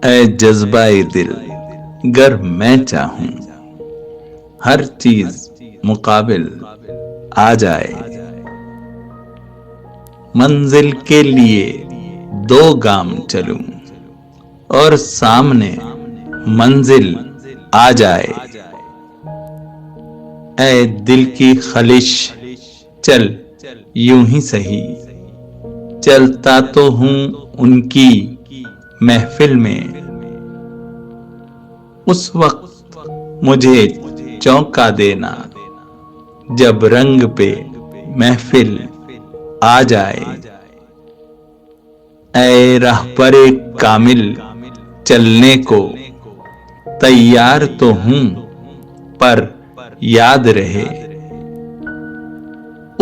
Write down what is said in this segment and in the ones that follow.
ऐ जज्बाए दिल, गर मैं चाहूं हर चीज मुकाबिल आ जाए। मंजिल के लिए दो गाम चलूं और सामने मंजिल आ जाए। ऐ दिल की खलिश, चल यूं ही सही, चलता तो हूं उनकी महफिल में। उस वक्त मुझे चौंका देना जब रंग पे महफिल आ जाए। ऐ राहबरे कामिल, चलने को तैयार तो हूं पर याद रहे।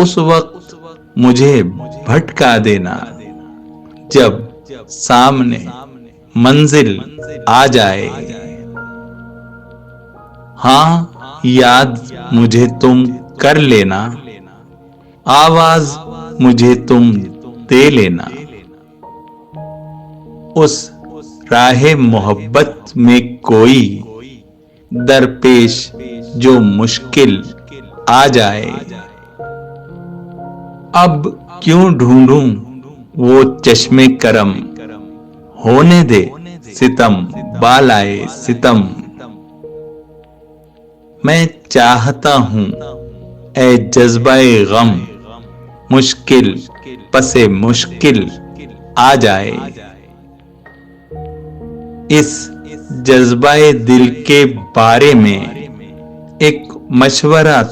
उस वक्त मुझे भटका देना जब सामने मंजिल आ जाए। हाँ, याद मुझे तुम कर लेना, आवाज मुझे तुम दे लेना। उस राहे मोहब्बत में कोई दरपेश जो मुश्किल आ जाए। अब क्यों ढूंढूं वो चश्मे करम, होने दे सितम बालाए सितम। मैं चाहता हूं ऐ जज्बाए गम, मुश्किल पसे मुश्किल आ जाए। इस जज्बाए दिल के बारे में एक मशवरा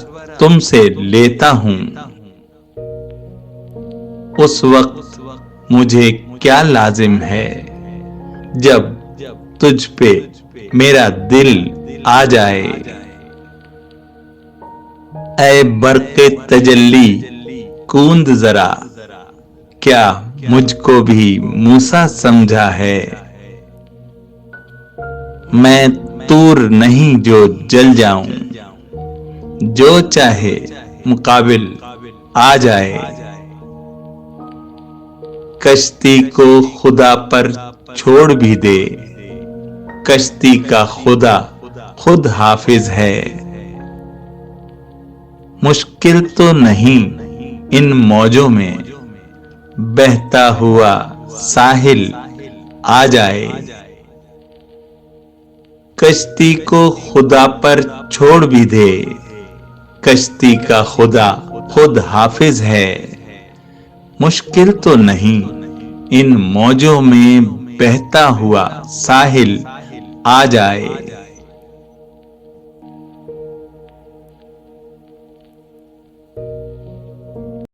तुमसे लेता हूं। उस वक्त मुझे क्या लाजिम है जब तुझ पे मेरा दिल आ जाए। ऐ बरक़े तजल्ली कूंद जरा, क्या मुझको भी मूसा समझा है। मैं तूर नहीं जो जल जाऊं, जो चाहे मुकाबिल आ जाए। कश्ती को खुदा पर छोड़ भी दे, कश्ती का खुदा खुद हाफिज है। मुश्किल तो नहीं इन मौजों में बहता हुआ साहिल आ जाए। कश्ती को खुदा पर छोड़ भी दे, कश्ती का खुदा खुद हाफिज है। मुश्किल तो नहीं इन मौजों में बहता हुआ साहिल आ जाए।